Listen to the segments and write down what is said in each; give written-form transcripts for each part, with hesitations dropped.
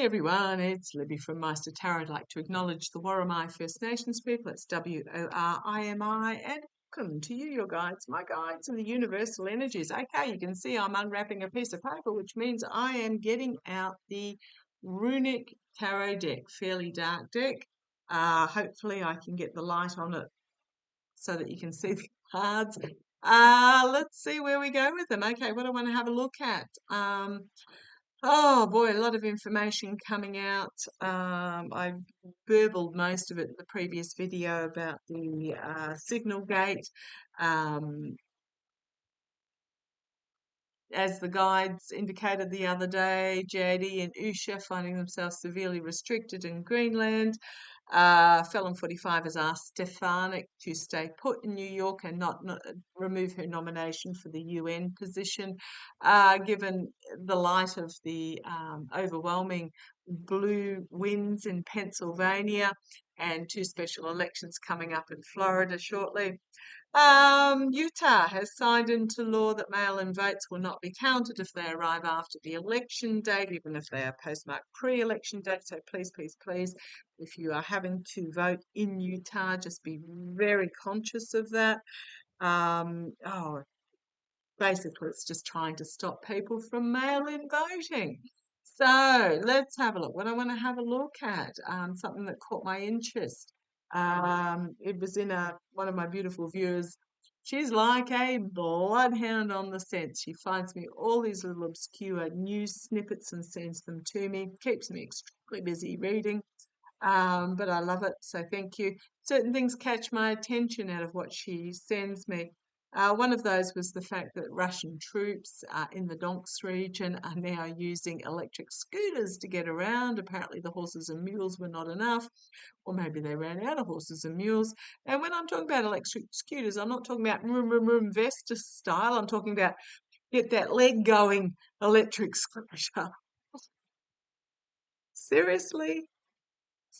Hey everyone, it's Libby from Meister Tarot. I'd like to acknowledge the Worimi First Nations people. It's WORIMI, and welcome to you, your guides, my guides, and the universal energies. Okay, you can see I'm unwrapping a piece of paper, which means I am getting out the runic tarot deck, fairly dark deck. Hopefully I can get the light on it so that you can see the cards. Let's see where we go with them. Okay, what I want to have a look at. Oh boy, a lot of information coming out. I burbled most of it in the previous video about the signal gate. As the guides indicated the other day, JD and Usha finding themselves severely restricted in Greenland. Felon 45 has asked Stefanik to stay put in New York and not remove her nomination for the UN position, given the light of the overwhelming blue winds in Pennsylvania and two special elections coming up in Florida shortly. Utah has signed into law that mail-in votes will not be counted if they arrive after the election date, even if they are postmarked pre-election date. So please, please, please, if you are having to vote in Utah, just be very conscious of that. Basically, it's just trying to stop people from mail-in voting. So let's have a look. What I want to have a look at, something that caught my interest. It was in one of my beautiful viewers. She's like a bloodhound on the scent. She finds me all these little obscure news snippets and sends them to me. Keeps me extremely busy reading. But I love it, so thank you. Certain things catch my attention out of what she sends me. One of those was the fact that Russian troops in the Donetsk region are now using electric scooters to get around. Apparently the horses and mules were not enough, or maybe they ran out of horses and mules. And when I'm talking about electric scooters, I'm not talking about room Vesta style. I'm talking about get that leg going electric scooter. Seriously?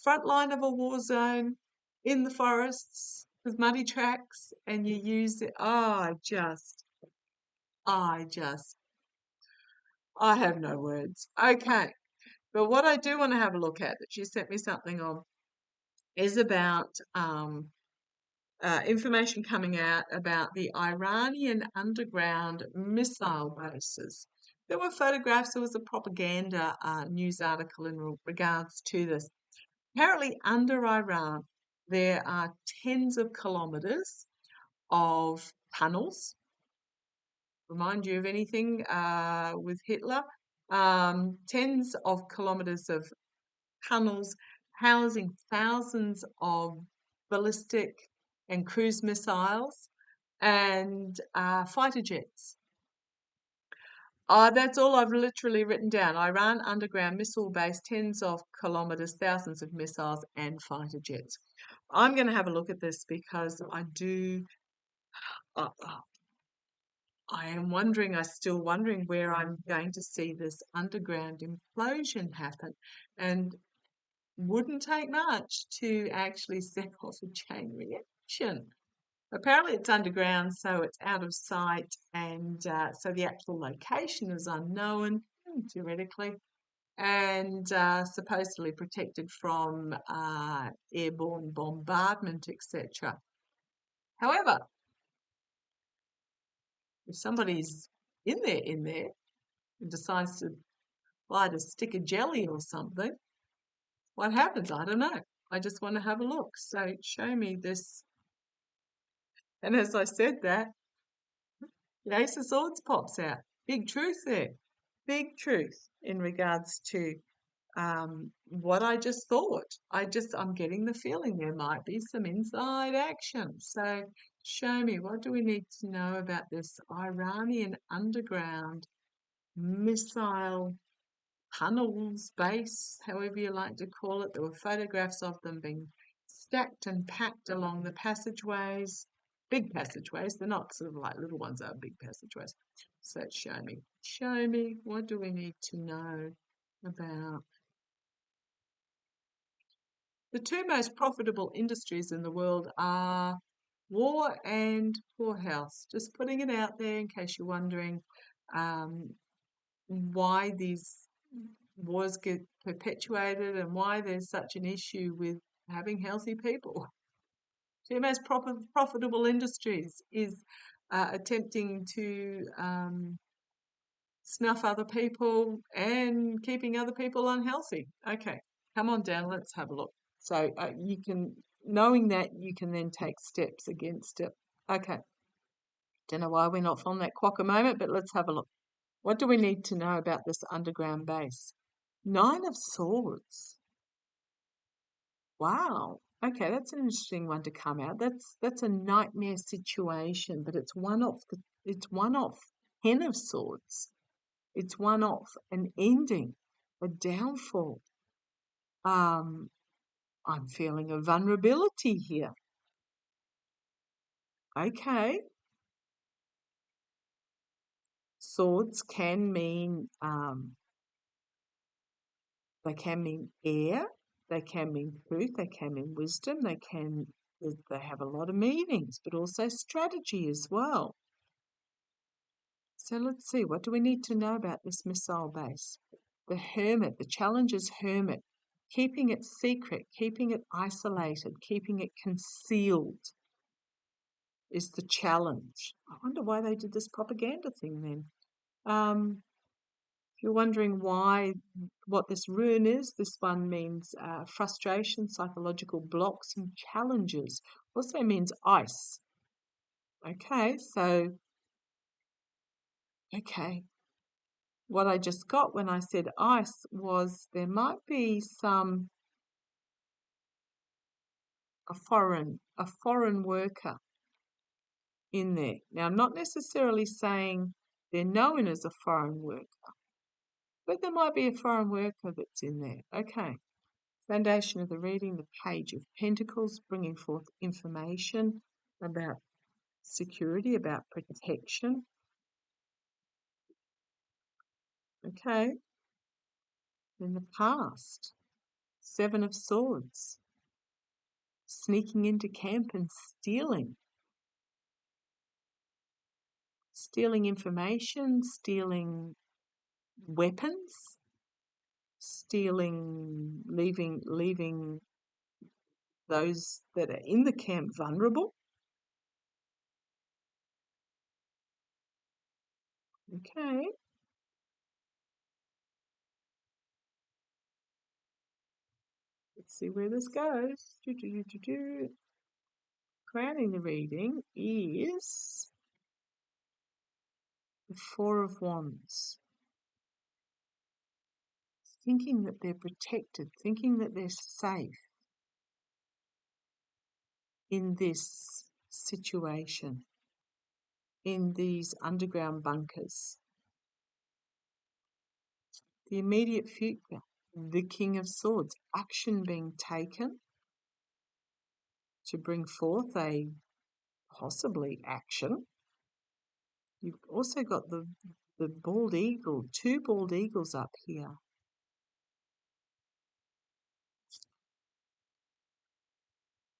Front line of a war zone in the forests with muddy tracks, and you use it. I have no words. Okay, but what I do want to have a look at that she sent me something on is about information coming out about the Iranian underground missile bases. There were photographs. There was a propaganda news article in regards to this. Apparently, under Iran, there are tens of kilometres of tunnels. Remind you of anything with Hitler? Tens of kilometres of tunnels housing thousands of ballistic and cruise missiles and fighter jets. That's all I've literally written down. Iran underground missile base, tens of kilometres, thousands of missiles and fighter jets. I'm going to have a look at this because I am still wondering where I'm going to see this underground implosion happen. And wouldn't take much to actually set off a chain reaction. Apparently it's underground, so it's out of sight, and so the actual location is unknown, theoretically, and supposedly protected from airborne bombardment, etc. However, if somebody's in there and decides to light a stick of jelly or something, what happens? I don't know. I just want to have a look. So show me this. And as I said that, the Ace of Swords pops out. Big truth there. Big truth in regards to what I just thought. I'm getting the feeling there might be some inside action. So show me, what do we need to know about this Iranian underground missile tunnels, base, however you like to call it? There were photographs of them being stacked and packed along the passageways. Big passageways. They're not sort of like little ones, they're big passageways. So show me, what do we need to know about? The two most profitable industries in the world are war and poor health. Just putting it out there in case you're wondering why these wars get perpetuated and why there's such an issue with having healthy people. Two most profitable industries is attempting to snuff other people and keeping other people unhealthy. Okay, come on down, let's have a look. So you can, knowing that, you can then take steps against it. Okay, don't know why we're not on that quokka moment, but let's have a look. What do we need to know about this underground base? 9 of Swords. Wow. Okay, that's an interesting one to come out. That's a nightmare situation, but it's one off 10 of Swords. It's one off an ending, a downfall. I'm feeling a vulnerability here. Okay. Swords can mean they can mean air, they can mean truth, they can mean wisdom, they have a lot of meanings, but also strategy as well. So let's see, what do we need to know about this missile base? The Hermit, the Challenger's Hermit, keeping it secret, keeping it isolated, keeping it concealed is the challenge. I wonder why they did this propaganda thing then. If you're wondering what this rune is, this one means frustration, psychological blocks and challenges. Also means ice. Okay, what I just got when I said ice was there might be a foreign worker in there. Now, I'm not necessarily saying they're known as a foreign worker, but there might be a foreign worker that's in there. Okay. Foundation of the reading, the Page of Pentacles, bringing forth information about security, about protection. Okay. In the past, 7 of Swords, sneaking into camp and stealing information, stealing weapons, leaving those that are in the camp vulnerable. Okay. Let's see where this goes. Crowning the reading is the 4 of Wands. Thinking that they're protected, thinking that they're safe in this situation, in these underground bunkers. The immediate future, the King of Swords, action being taken to bring forth a possibly action. You've also got the bald eagle, 2 bald eagles up here.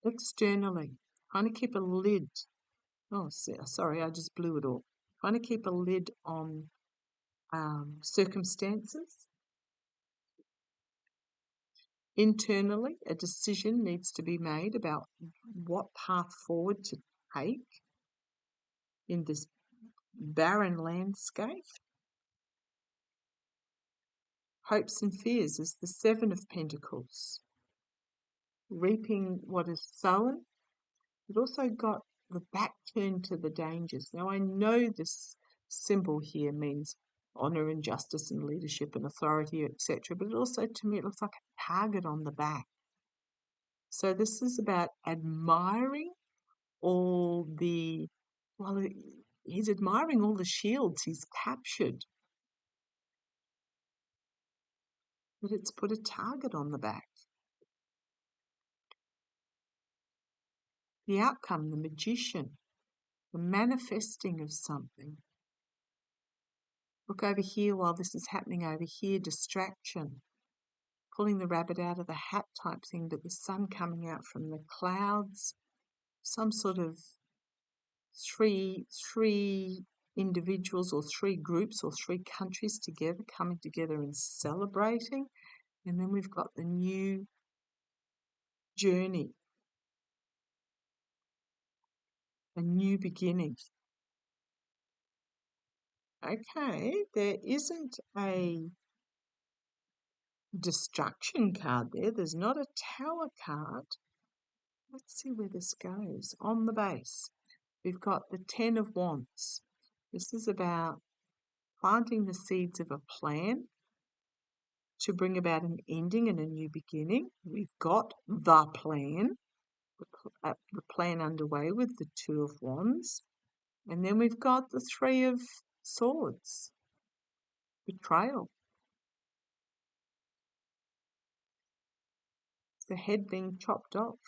Externally, trying to keep a lid. Oh, sorry, I just blew it all. Trying to keep a lid on circumstances. Internally, a decision needs to be made about what path forward to take in this barren landscape. Hopes and fears is the 7 of Pentacles. Reaping what is sown. It also got the back turned to the dangers. Now, I know this symbol here means honour and justice and leadership and authority, etc. But it also, to me, it looks like a target on the back. So this is about admiring he's admiring all the shields he's captured. But it's put a target on the back. The outcome, the magician, the manifesting of something. Look over here while this is happening over here, distraction. Pulling the rabbit out of the hat type thing, but the sun coming out from the clouds. Some sort of three individuals or 3 groups or 3 countries together, coming together and celebrating. And then we've got the new journey, a new beginning. Okay, there isn't a destruction card there. There's not a tower card. Let's see where this goes. On the base, we've got the 10 of Wands. This is about planting the seeds of a plan to bring about an ending and a new beginning. We've got the plan, the plan underway with the 2 of Wands. And then we've got the 3 of Swords, betrayal. The head being chopped off.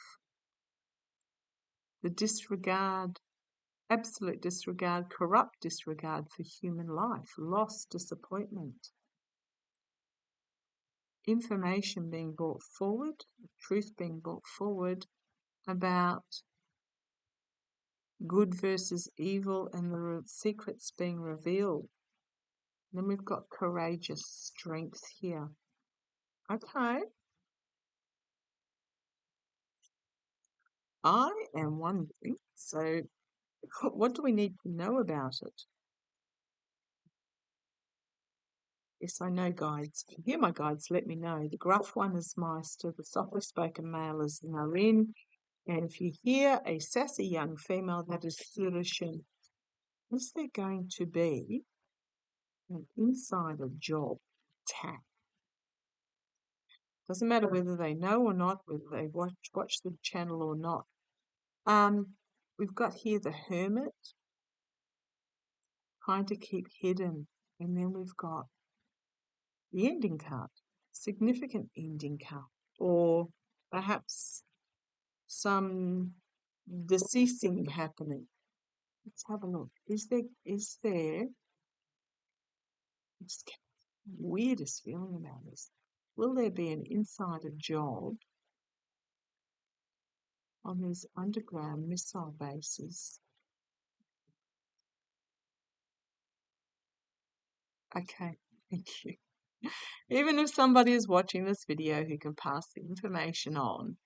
The disregard, absolute disregard, corrupt disregard for human life, loss, disappointment. Information being brought forward, truth being brought forward about good versus evil and the secrets being revealed. Then we've got courageous strength here. Okay. I am wondering, so what do we need to know about it? Yes, I know guides. If you hear my guides, let me know. The gruff one is Meister, the softly spoken male is Narin, and if you hear a sassy young female, that is Surishin. Is there going to be an insider job attack? Doesn't matter whether they know or not, whether they watch the channel or not. We've got here the Hermit, trying to keep hidden, and then we've got the ending card, significant ending card, or perhaps some deceasing happening. Let's have a look. Is there just weirdest feeling about this. Will there be an insider job on these underground missile bases? Okay, thank you. Even if somebody is watching this video who can pass the information on,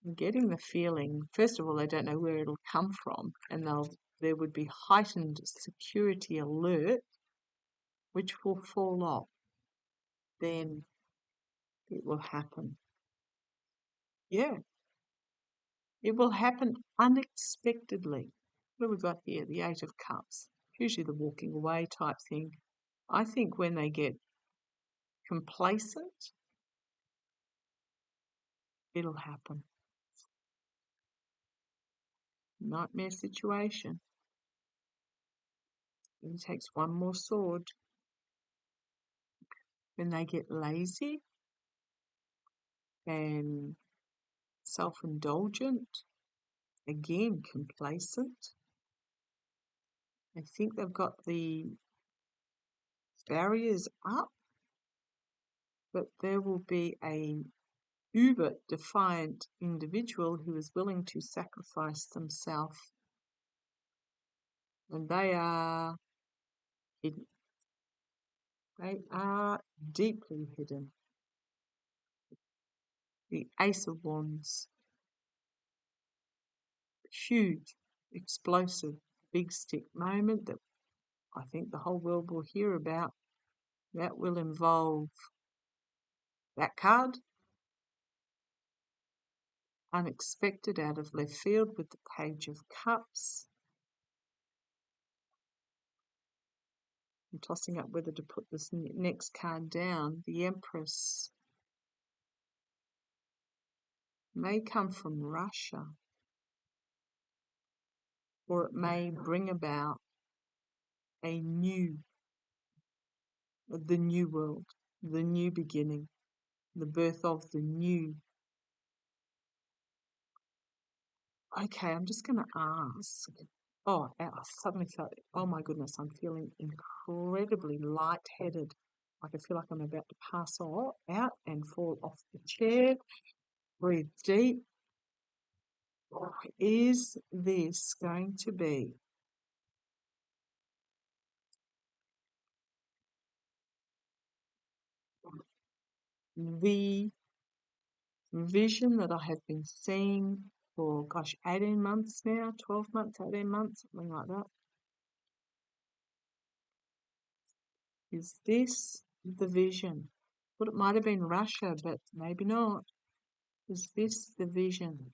I'm getting the feeling, first of all, they don't know where it'll come from, and there would be heightened security alert, which will fall off. Then it will happen. Yeah, it will happen unexpectedly. What have we got here? The 8 of Cups. Usually the walking away type thing. I think when they get complacent, it'll happen. Nightmare situation. It takes one more sword. When they get lazy and self-indulgent, again complacent. I think they've got the barriers up, but there will be a uber defiant individual who is willing to sacrifice themselves, and they are hidden. They are deeply hidden. The Ace of Wands. Huge, explosive, big stick moment that I think the whole world will hear about. That will involve that card, unexpected out of left field with the Page of Cups. I'm tossing up whether to put this next card down. The Empress may come from Russia, or it may bring about the new world, the new beginning, the birth of the new. Okay, I'm just going to ask. Oh, I suddenly felt, oh my goodness, I'm feeling incredibly lightheaded. Like I feel like I'm about to pass out and fall off the chair. Breathe deep. Is this going to be the vision that I have been seeing for, gosh, 18 months now, 12 months, 18 months, something like that. Is this the vision? Well, it might have been Russia, but maybe not. Is this the vision?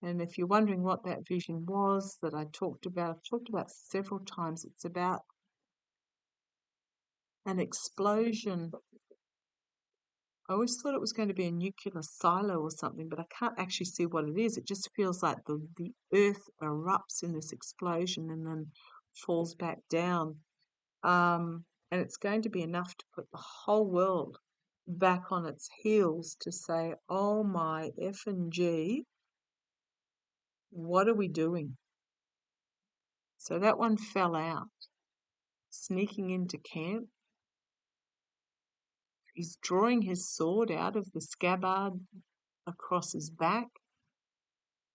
And if you're wondering what that vision was that I've talked about several times, it's about an explosion. I always thought it was going to be a nuclear silo or something, but I can't actually see what it is. It just feels like the earth erupts in this explosion and then falls back down. And it's going to be enough to put the whole world back on its heels to say, oh my F and G, what are we doing? So that one fell out, sneaking into camp. He's drawing his sword out of the scabbard across his back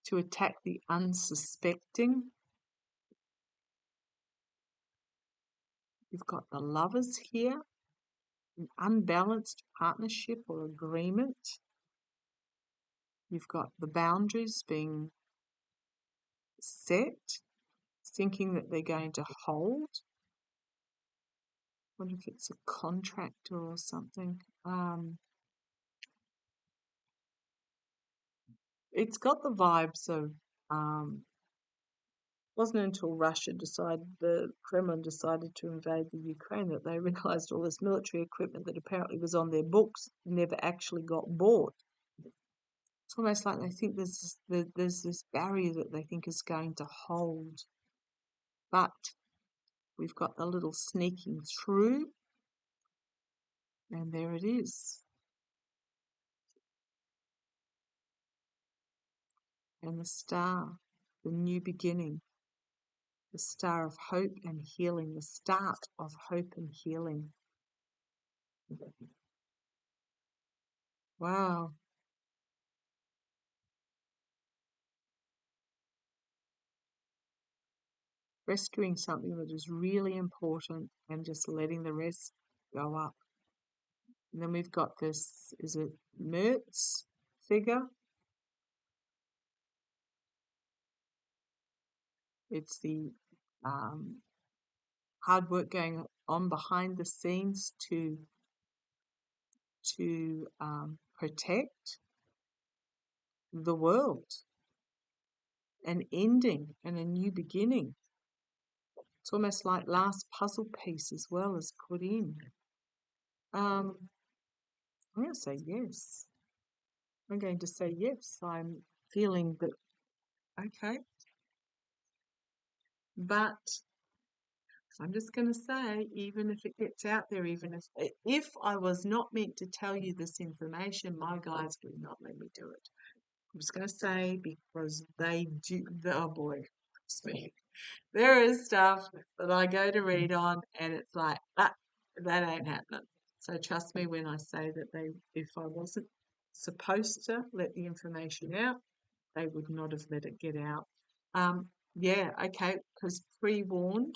to attack the unsuspecting. You've got the lovers here, an unbalanced partnership or agreement. You've got the boundaries being set, thinking that they're going to hold. I wonder if it's a contractor or something. It's got the vibes of, wasn't until the Kremlin decided to invade the Ukraine that they realized all this military equipment that apparently was on their books never actually got bought. It's almost like they think there's this barrier that they think is going to hold. But we've got the little sneaking through, and there it is. And the star, the new beginning, the star of hope and healing, the start of hope and healing. Wow. Rescuing something that is really important and just letting the rest go up. And then we've got this, is it Mertz figure? It's the hard work going on behind the scenes to protect the world, an ending and a new beginning. It's almost like last puzzle piece as well as put in. I'm going to say yes. I'm going to say yes. I'm feeling that, okay. But I'm just going to say, even if it gets out there, even if I was not meant to tell you this information, my guides would not let me do it. I'm just going to say because they do. Oh boy, trust me. There is stuff that I go to read on, and it's like that ain't happening. So trust me when I say that if I wasn't supposed to let the information out, they would not have let it get out. Yeah, okay, because pre-warned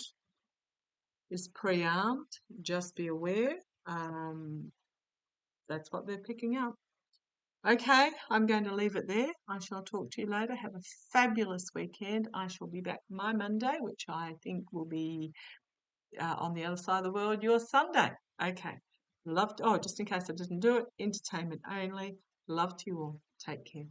is pre-armed. Just be aware. That's what they're picking up. Okay, I'm going to leave it there. I shall talk to you later. Have a fabulous weekend. I shall be back my Monday, which I think will be on the other side of the world, your Sunday. Okay. Just in case I didn't do it, entertainment only. Love to you all. Take care.